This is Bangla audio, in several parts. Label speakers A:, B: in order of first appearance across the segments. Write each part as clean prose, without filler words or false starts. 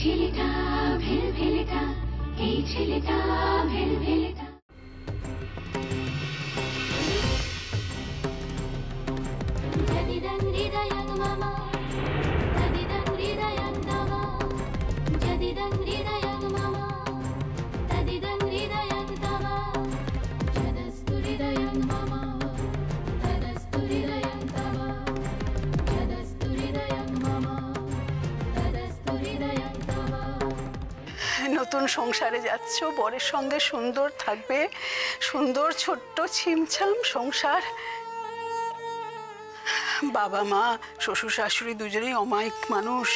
A: ছেলেটা ভেলভেলেটা, এই ছেলেটা ভেলভেলেটা। যদিদং হৃদয়ং মম, তদিদং হৃদয়ং তব, যদিদং হৃদয়ং মম, তদিদং হৃদয়ং তব, যদস্তু হৃদয়ং মম, তদস্তু হৃদয়ং তব, যদস্তু হৃদয়ং মম, তদস্তু হৃদয়ং তব।
B: নতুন সংসারে যাচ্ছ, বরের সঙ্গে সুন্দর থাকবে, সুন্দর ছোট্ট ছিমছাম সংসার। বাবা মা শ্বশুর শাশুড়ি দুজনেই অমায়িক মানুষ,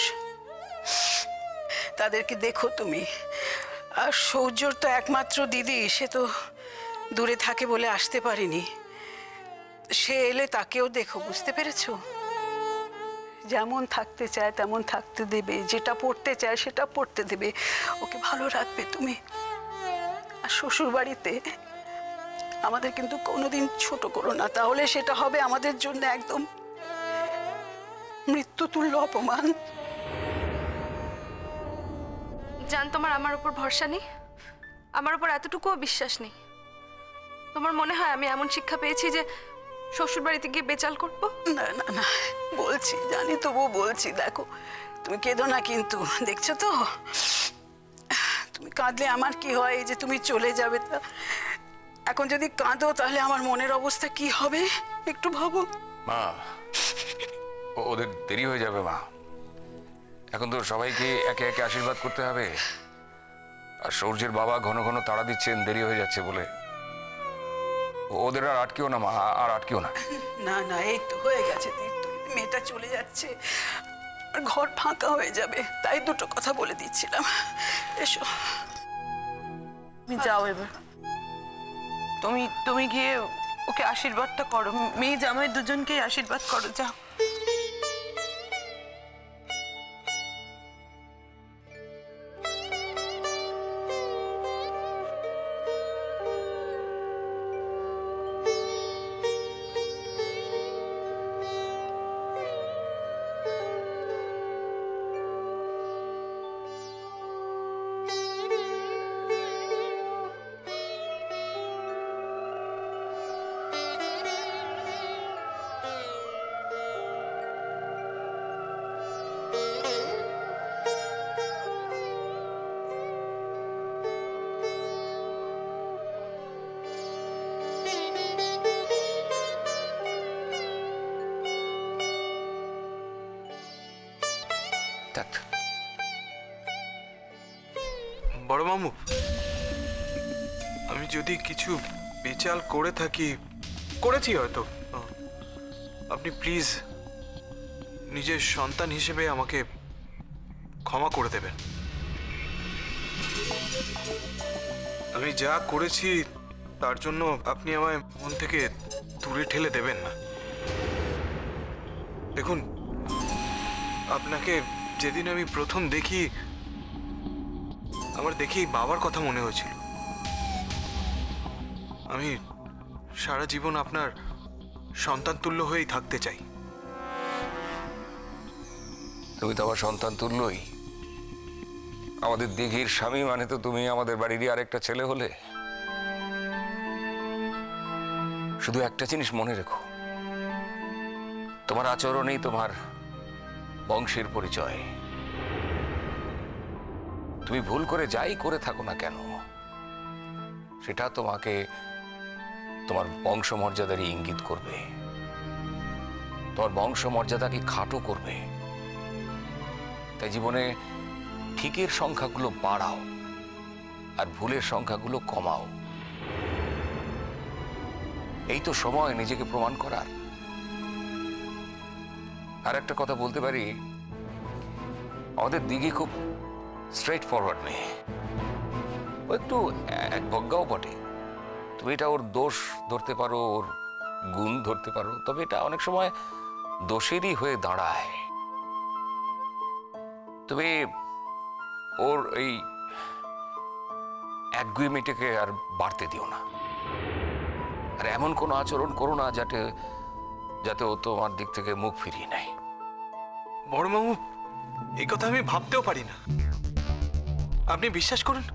B: তাদেরকে দেখো তুমি। আর সৌর্যর তো একমাত্র দিদি, সে তো দূরে থাকে বলে আসতে পারেনি। সে এলে তাকেও দেখো, বুঝতে পেরেছো? যেমন থাকতে চায় তেমন থাকতে দেবে, যেটা পড়তে চায় সেটা পড়তে দেবে, ওকে ভালো রাখবে তুমি। আর শ্বশুর বাড়িতে আমাদের কিন্তু কোনোদিন ছোট করো না, তাহলে সেটা হবে আমাদের জন্য একদম মৃত্যুতুল্য অপমান।
C: জান, তোমার আমার উপর ভরসা নেই, আমার উপর এতটুকুও বিশ্বাস নেই। তোমার মনে হয় আমি এমন শিক্ষা পেয়েছি যে শ্বশুর বাড়িতে গিয়ে বেচাল করবো?
B: না না না, বলছি জানি, তবুও বলছি। দেখো, তুমি কেঁদো না কিন্তু, দেখছো তো তুমি কাঁদলে আমার কি হয়, এই যে তুমি চলে যাবে, তা এখন যদি কাঁদো তাহলে আমার মনের অবস্থা কি হবে একটু ভাবো।
D: মা, ওদের দেরি হয়ে যাবে মা। এখন তো সবাইকে একে একে আশীর্বাদ করতে হবে। আর সূর্যের বাবা ঘন ঘন তাড়া দিচ্ছেন দেরি হয়ে যাচ্ছে বলে। ওদের আর আটকেও না মা, আর আটকেও না।
B: না না, এই তো হয়ে গেছে, মেয়েটা চলে যাচ্ছে, আর ঘর ফাঁকা হয়ে যাবে, তাই দুটো কথা বলে দিচ্ছিলাম। এসো,
E: যাও এবার। তুমি গিয়ে ওকে আশীর্বাদটা করো, মেয়ে জামাই দুজনকে আশীর্বাদ করো, যাও।
F: বড় মামু, আমি যদি কিছু বেচাল করে থাকি, করেছি হয়তো, আপনি প্লিজ নিজের সন্তান হিসেবে আমাকে ক্ষমা করে দেবেন। আমি যা করেছি তার জন্য আপনি আমায় মন থেকে দূরে ঠেলে দেবেন না। দেখুন, আপনাকে যেদিন আমি প্রথম দেখি, আমার দেখি বাবার কথা মনে হয়েছিল। আমি সারা জীবন আপনার সন্তান তুল্য হয়েই থাকতে চাই।
D: তুমি তো আমার সন্তান তুল্যই। আমাদের দিঘির স্বামী মানে তো তুমি আমাদের বাড়িরই আরেকটা ছেলে হলে। শুধু একটা জিনিস মনে রেখো, তোমার আচরণেই তোমার বংশের পরিচয়। তুমি ভুল করে যাই করে থাকো না কেন, সেটা তোমাকে তোমার বংশমর্যাদারই ইঙ্গিত করবে, তোমার বংশমর্যাদাকে খাটো করবে। তাই জীবনে ঠিকের সংখ্যাগুলো বাড়াও আর ভুলের সংখ্যাগুলো কমাও। এই তো সময় নিজেকে প্রমাণ করার। আর একটা কথা বলতে পারি, আমাদের দিঘি খুব স্ট্রেট ফরওয়ার্ড মেয়ে, ও একটু একবজ্ঞাও বটে। তুমি এটা ওর দোষ ধরতে পারো, ওর গুণ ধরতে পারো, তবে এটা অনেক সময় দোষেরই হয়ে দাঁড়ায়। তুমি ওর এই একগুয়েমিটাকে আর বাড়তে দিও না, আর এমন কোনো আচরণ করো না যাতে ও তোমার দিক থেকে মুখ ফিরিয়ে নেয়।
F: বড় মামু, এই কথা আমি ভাবতেও পারি না। আপনি বিশ্বাস করুন,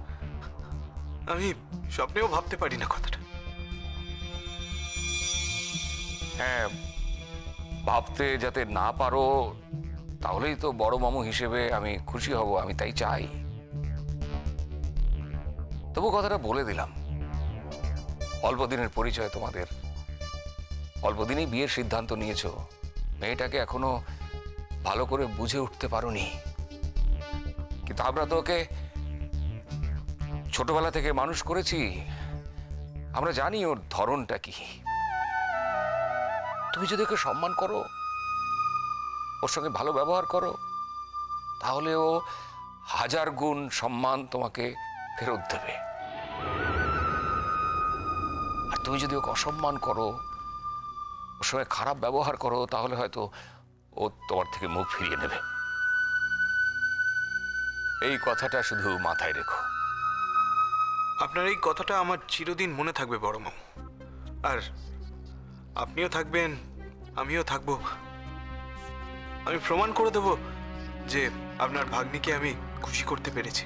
F: আমি স্বপ্নেও ভাবতে পারি না কথাটা।
D: হ্যাঁ, ভাবতে যাতে না পারো তাহলেই তো বড় মামু হিসেবে আমি খুশি হব, আমি তাই চাই। তবু কথাটা বলে দিলাম, অল্প দিনের পরিচয় তোমাদের, অল্প দিনেই বিয়ের সিদ্ধান্ত নিয়েছো, মেয়েটাকে এখনো ভালো করে বুঝে উঠতে পারোনি। কিন্তু আমরা তো ওকে ছোটবেলা থেকে মানুষ করেছি, আমরা জানি ওর ধরনটা কি। তুমি যদি ওকে সম্মান করো, ওর সঙ্গে ভালো ব্যবহার করো, তাহলে ও 1000 গুণ সম্মান তোমাকে ফেরত দেবে। আর তুমি যদি ওকে অসম্মান করো, ওর সঙ্গে খারাপ ব্যবহার করো, তাহলে হয়তো ও তোমার থেকে মুখ ফিরিয়ে নেবে। এই কথাটা শুধু মাথায় রেখো।
F: আপনার এই কথাটা আমার চিরদিন মনে থাকবে বড় মামু। আর আপনিও থাকবেন, আমিও থাকবো। আমি প্রমাণ করে দেব যে আপনার ভাগ্নিকে আমি খুশি করতে পেরেছি।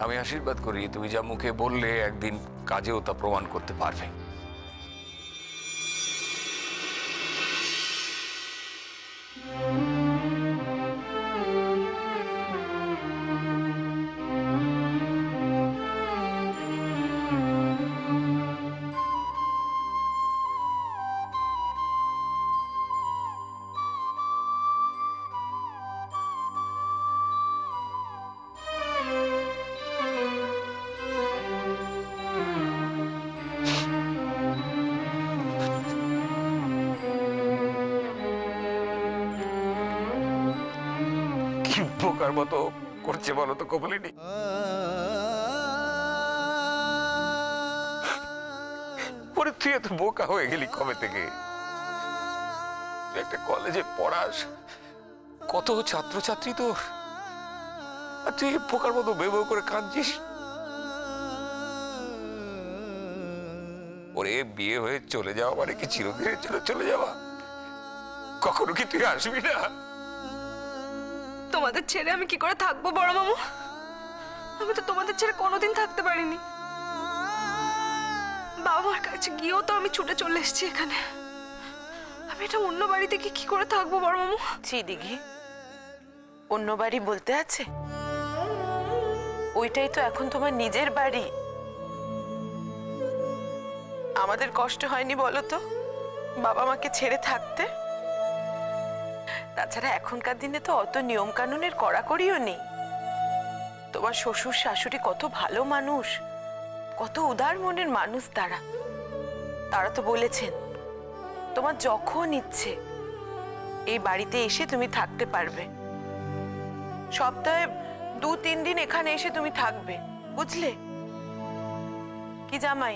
D: আমি আশীর্বাদ করি তুমি যা মুখে বললে একদিন কাজেও তা প্রমাণ করতে পারবে। বোকার মতো করছে বলো তো কমলিনী? পরে তুই এত বোকা হয়ে গেলি কবে থেকে? তুই একটা কলেজে পড়াস, কত ছাত্রছাত্রী তোর, আর তুই বোকার মতো বেবো করে কাঁদছিস। ওরে বিয়ে হয়ে চলে যাওয়া মানে কি চিরদিনের জন্য চলে যাওয়া? কখনো কি তুই আসবি না?
C: তোমাদের ছেড়ে আমি কি করে থাকবো বড় মামু? আমি তো তোমাদের ছেড়ে কোনোদিন থাকতে পারিনি। বাবা মার কাছে গিয়েও তো আমি ছুটে চলে এসেছি এখানে। আমি এটা অন্য বাড়িতে কি করে থাকবো বড় মামু?
E: ছি দিঘি, অন্য বাড়ি বলতে আছে? ওইটাই তো এখন তোমার নিজের বাড়ি। আমাদের কষ্ট হয়নি বলো তো বাবা মাকে ছেড়ে থাকতে? তাছাড়া এখনকার দিনে তো অত নিয়ম কানুনের কড়াকড়িও নেই। তোমার শ্বশুর শাশুড়ি কত ভালো মানুষ, কত উদার মনের মানুষ তারা। তারা তো বলেছেন তোমার যখন ইচ্ছে এই বাড়িতে এসে তুমি থাকতে পারবে। সপ্তাহে 2-3 দিন এখানে এসে তুমি থাকবে, বুঝলে? কি জামাই,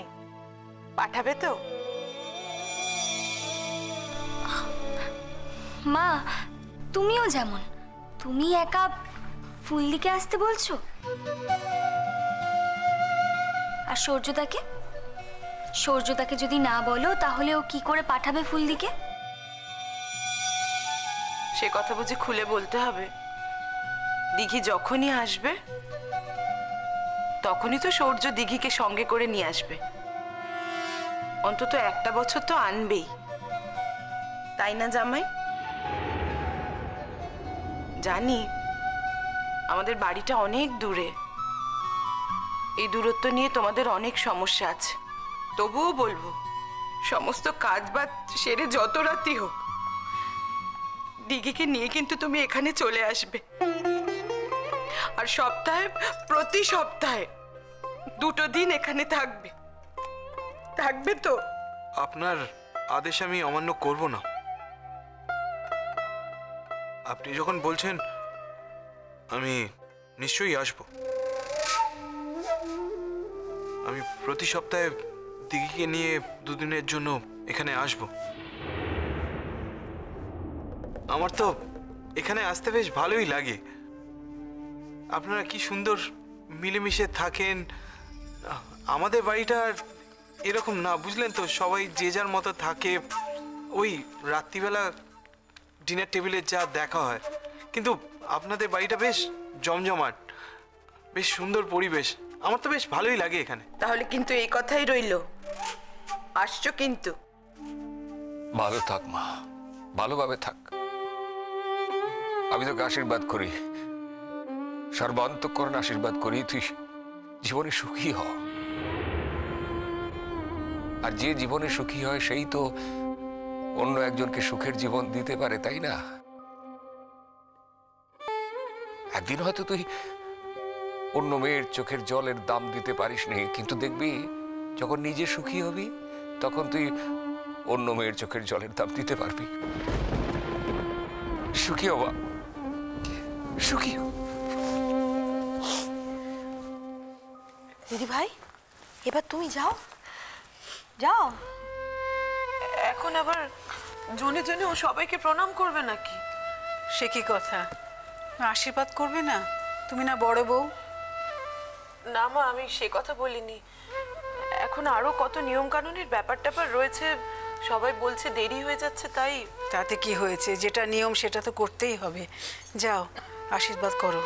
E: পাঠাবে তো?
G: মা, তুমিও যেমন, তুমি একা ফুলদিকে আসতে বলছো? আর সূর্যদাকে যদি না বলো তাহলে ও কি করে পাঠাবে ফুলদিকে?
E: সে কথা বুঝি খুলে বলতে হবে? দিঘি যখনই আসবে তখনই তো সূর্য দিঘিকে সঙ্গে করে নিয়ে আসবে। অন্তত একটা বছর তো আনবেই, তাই না জামাই? জানি আমাদের বাড়িটা অনেক দূরে, এই দূরত্ব নিয়ে তোমাদের অনেক সমস্যা আছে। তবুও বলবো, সমস্ত কাজ বাজ সেরে যত রাতি হোক দিঘিকে নিয়ে কিন্তু তুমি এখানে চলে আসবে। আর প্রতি সপ্তাহে 2 দিন এখানে থাকবে। থাকবে তো?
F: আপনার আদেশ আমি অমান্য করব না। আপনি যখন বলছেন আমি নিশ্চয়ই আসব। আমি প্রতি সপ্তাহে দিঘিকে নিয়ে 2 দিনের জন্য এখানে আসব। আমার তো এখানে আসতে বেশ ভালোই লাগে। আপনারা কি সুন্দর মিলেমিশে থাকেন। আমাদের বাড়িটা এরকম না, বুঝলেন তো? সবাই যে যার মতো থাকে। ওই রাত্রিবেলা ডিনার টেবিলে যা দেখা হয়, কিন্তু আপনাদের বাড়িটা বেশ জমজমাট, বেশ সুন্দর পরিবেশ। আমার তো বেশ ভালোই লাগে এখানে।
E: তাহলে কিন্তু এই কথাই রইলো, আসছো কিন্তু।
D: ভালো থাক মা, ভালোভাবে থাক। আমি তোকে আশীর্বাদ করি, সর্বান্তঃকরণ আশীর্বাদ করি, তুই জীবনে সুখী হ। আর যে জীবনে সুখী হয় সেই তো অন্য একজনকে সুখের জীবন দিতে পারে, তাই না? একদিন হয়তো তুই অন্য মেয়ের চোখের জলের দাম দিতে পারিস নি, কিন্তু দেখবি যখন নিজে সুখী হবি তখন তুই অন্য মেয়ের চোখের জলের দাম দিতে পারবি। সুখী হবা, সুখী হ।
E: দিদি ভাই, এবার তুমি যাও, যাও। এখন আবার জনে জনে ও সবাইকে প্রণাম করবে নাকি?
B: সে কি কথা, আশীর্বাদ করবে না? তুমি না বড় বউ?
E: না মা, আমি সে কথা বলিনি। এখন আরো কত নিয়ম কানুনের ব্যাপার ট্যাপার রয়েছে, সবাই বলছে দেরি হয়ে যাচ্ছে, তাই।
B: তাতে কি হয়েছে, যেটা নিয়ম সেটা তো করতেই হবে। যাও, আশীর্বাদ করো।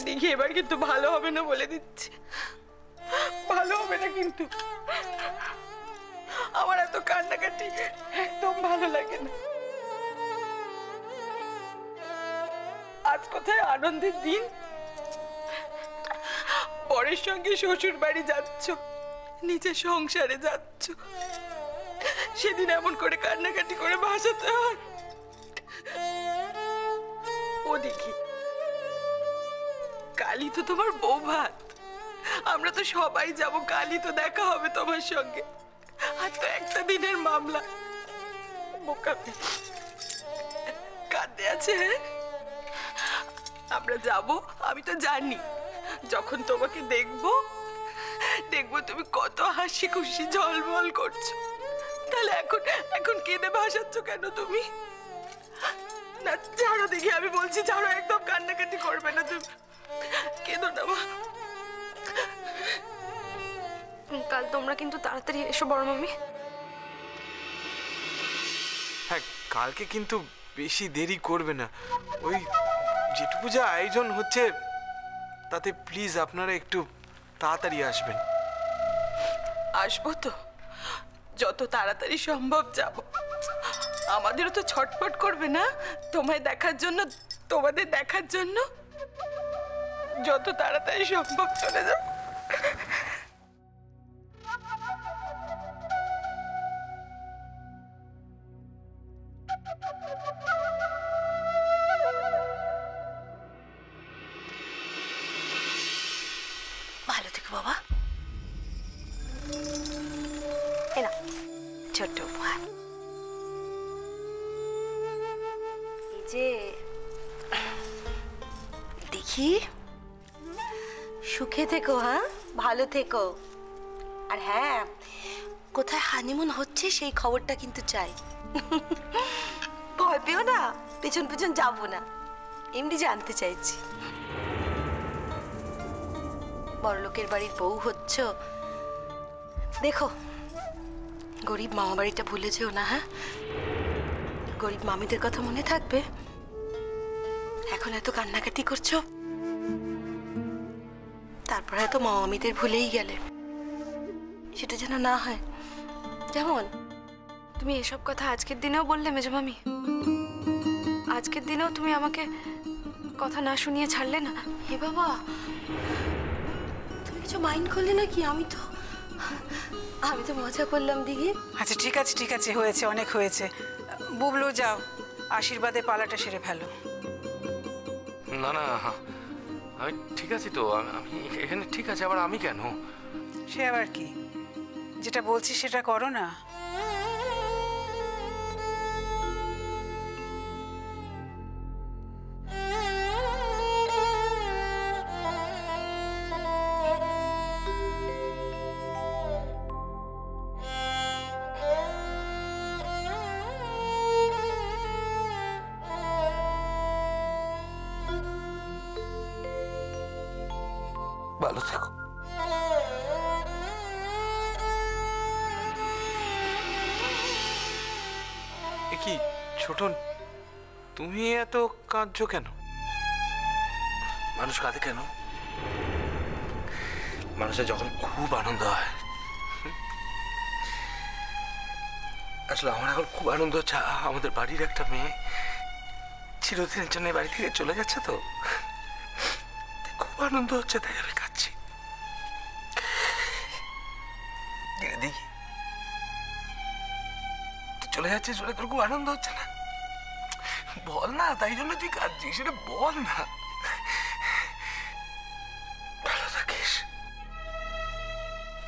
E: দেখি এবার কিন্তু ভালো হবে না, বলে দিচ্ছি, ভালো হবে না কিন্তু। আমার এত কান্নাকাটি একদম ভালো লাগে না। আজ কোথায় আনন্দের দিন, পরের সঙ্গে শ্বশুর বাড়ি যাচ্ছ, নিজের সংসারে যাচ্ছ, সেদিন এমন করে কান্নাকাটি করে ভাসাতে হয়? ও দেখি, কালই তো তোমার বউ ভাত, আমরা তো সবাই যাব, কালই তো দেখা হবে তোমার সঙ্গে। আর তো একটা দিনের মামলা, বোকামি কাঁদতে আছে। আমরা যাব, আমি তো জানি যখন তোমাকে দেখবো তুমি কত হাসি খুশি ঝলমল করছো। তাহলে এখন এখন কেঁদে ভাসাচ্ছ কেন তুমি? না ছাড়ো দেখি, আমি বলছি ছাড়ো, একদম কান্নাকাটি করবে না তুমি, কেঁদো না মা।
C: কাল তোমরা কিন্তু তাড়াতাড়ি এসো বড় মামি।
F: হ্যাঁ, কালকে কিন্তু বেশি দেরি করবে না। ওই যেটুকু যা আয়োজন হচ্ছে তাতে প্লিজ আপনারা একটু তাড়াতাড়ি আসবেন।
E: আসবো তো, যত তাড়াতাড়ি সম্ভব যাব। আমাদেরও তো ছটফট করবে না তোমায় দেখার জন্য, তোমাদের দেখার জন্য। যত তাড়াতাড়ি সম্ভব চলে যাও।
H: ভালো থেকো বাবা। না ছোট্ট উপহার, এই যে দেখি, সুখে থেকো, হ্যাঁ ভালো থেকো। আর হ্যাঁ, কোথায় হানিমুন হচ্ছে সেই খবরটা কিন্তু চাই। ভয় পেও না, পেছন পেছন যাবো না, এমনি জানতে চাইছি। বড়লোকের বাড়ির বউ হচ্ছ, দেখো গরিব মামা বাড়িটা ভুলে যেও না, হ্যাঁ? গরিব মামিদের কথা মনে থাকবে। এখন এত কান্নাকাটি করছো, তারপরে এত মামিদের ভুলেই গেলে, সেটা যেন না হয়। যেমন
C: তুমি এসব কথা আজকের দিনেও বললে মেজো মামি? আজকের দিনেও তুমি আমাকে কথা না শুনিয়ে ছাড়লে না?
H: হে বাবা, তুমি কিছু মাইন্ড করলে নাকি? আমি তো মজা করলাম দিদি।
B: আচ্ছা ঠিক আছে, ঠিক আছে, হয়েছে, অনেক হয়েছে। বুবলু যাও, আশীর্বাদে পালাটা সেরে ফেলো।
I: না না, আমি ঠিক আছি তো, আমি এখানে ঠিক আছে। আবার আমি কেন?
B: সে আবার কি, যেটা বলছি সেটা করো না।
D: ভালো থেকো।
F: কি ছোটন, তুমি এত কাঁদছো কেন?
I: মানুষ কাঁদে কেন? মানুষের যখন খুব আনন্দ হয়। আসলে আমার এখন খুব আনন্দ হচ্ছে, আমাদের বাড়ির একটা মেয়ে চিরদিনের জন্য বাড়ি থেকে চলে যাচ্ছে, তো খুব আনন্দ হচ্ছে, তাই আমি কাঁদছি। দেখি তুই চলে যাচ্ছিস বলে তোর খুব আনন্দ হচ্ছে না? বল না, তাই জন্য তুই কাঁদছিস, সেটা বল না। ভালো থাকিস।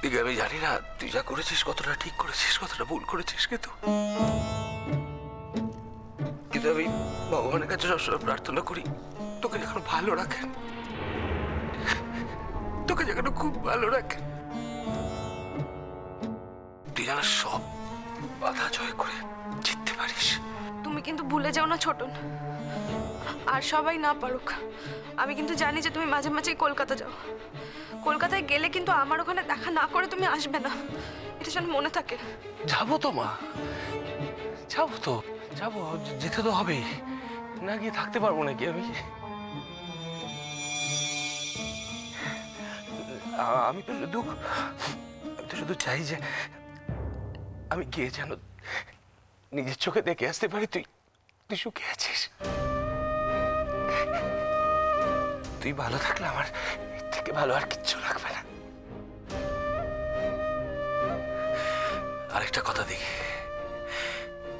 I: দিকে আমি জানি না তুই যা করেছিস কতটা ঠিক করেছিস, কতটা ভুল করেছিস, কিন্তু আমি ভগবানের কাছে সবসময় প্রার্থনা করি তোকে যেন ভালো রাখেন, তোকে যেন খুব ভালো রাখেন, তুই যেন সব বাধা জয় করে জিততে পারিস।
C: তুমি কিন্তু ভুলে যাও না ছোটন, আর সবাই না পারুক, আমি কিন্তু জানি যে তুমি মাঝে মাঝেই কলকাতা যাও। কলকাতায় গেলে কিন্তু আমার ওখানে দেখা না করে তুমি আসবে না, এটা যেন মনে থাকে।
I: যাবো তো মা, যাবো তো, যাবো, যেতে তো হবেই, না গিয়ে থাকতে পারবো নাকি আমি? আমি তো শুধু চাই যে আমি গিয়ে যেন নিজের চোখে দেখে আসতে পারি তুই সুখে আছিস। তুই ভালো থাকলে আমার এর থেকে ভালো আর কিচ্ছু লাগবে না। আরেকটা কথা দেখি,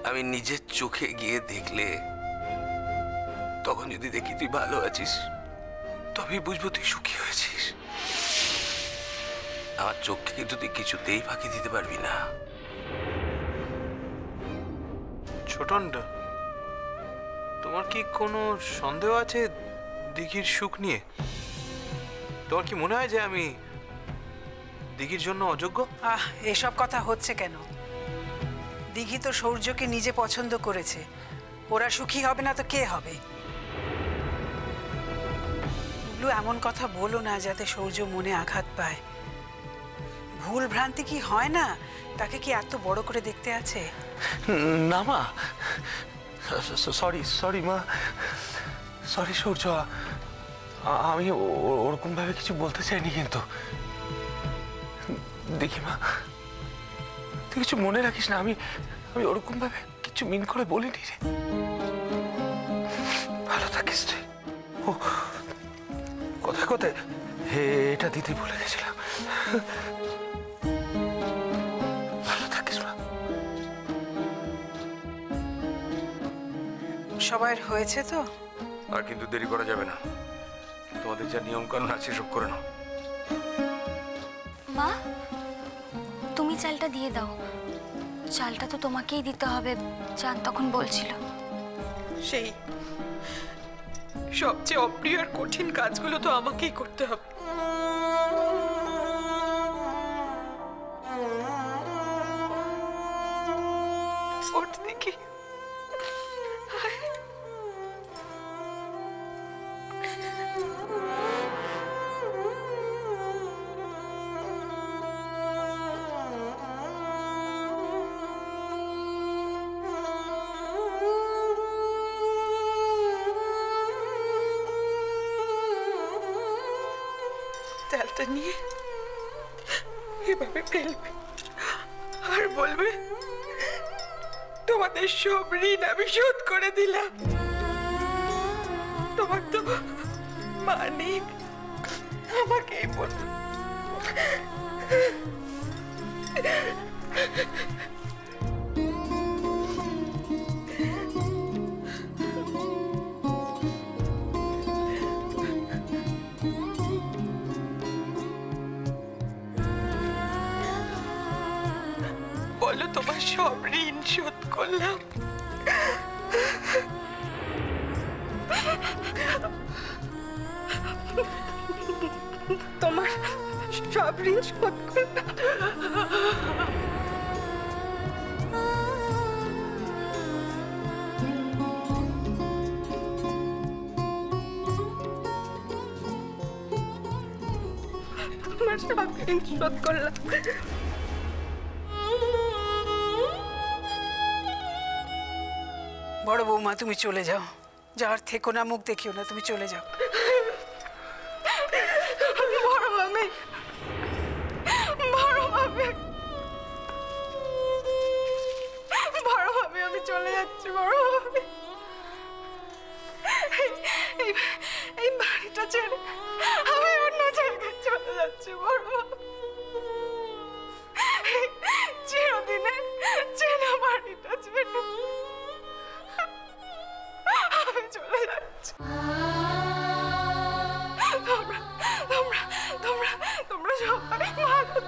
I: আমি নিজের চোখে গিয়ে দেখলে, তখন যদি দেখি তুই ভালো আছিস, তবেই বুঝবো তুই সুখী হয়েছিস। আমার চোখকে কিন্তু তুই কিছুতেই ফাঁকি দিতে পারবি না।
F: ছোটন, তোমার কি কোনো সন্দেহ আছে দিঘির সুখ নিয়ে? তোমার কি মনে হয় যে আমি দিঘির জন্য অযোগ্য?
B: এসব কথা হচ্ছে কেন? দিঘি তো সূর্যকে নিজে পছন্দ করেছে, ওরা সুখী হবে না তো কে হবে? এমন কথা বলো না যাতে সূর্য মনে আঘাত পায়। ভুল ভ্রান্তি কি হয় না? তাকে কি এত বড় করে দেখতে আছে?
I: না মা, সরি মা, সরি সূর্য, আমি ওরকম ভাবে কিছু বলতে চাইনি, কিন্তু দেখি মা, তুই কিছু মনে রাখিস না, আমি ওরকম ভাবে কিছু মিন করে বলিনি রে। ভালো থাকিস তুই। ও কোথায় কোথায় এটা দিতে ভুলে গেছিলাম। ভালো থাকিস মা।
B: সবার হয়েছে তো?
I: আর কিন্তু দেরি করা যাবে না, তোমাদের যা নিয়ম কানুন আছে সব করে নাও।
G: মা, তুমি চালটা দিয়ে দাও, চালটা তো তোমাকেই দিতে হবে, চাঁদ তখন বলছিল।
E: সেই সবচেয়ে অপ্রিয় আর কঠিন কাজগুলো তো আমাকেই করতে হবে। ওঠ দেখি। চালটা নিয়ে এভাবে ফেলবে আর বলবে, তোমাদের সব ঋণ আমি শোধ করে দিলাম। তোমার তো মা নেই, আমাকেই বলবে। বলো, তোমার সব ঋণ শোধ করলাম। তোমার সব ঋণ শোধ করলাম।
C: তোমার সব ঋণ শোধ করলাম।
B: বড় বৌমা, তুমি চলে যাও, যাওয়ার থেকো না, মুখ দেখিও না, তুমি চলে যাও।
C: বড় মামি, বড় মামি, বড় মামি, আমি চলে যাচ্ছি। বড় মামি, এই বাড়িটা ছেড়ে আমি অন্য জায়গায় চলে যাচ্ছি। বড় মামি, চিরদিনের চেনা বাড়িটা ছেড়ে আমি চলে যাচ্ছি। তোমরা তোমরা তোমরা তোমরা সবাই ভালো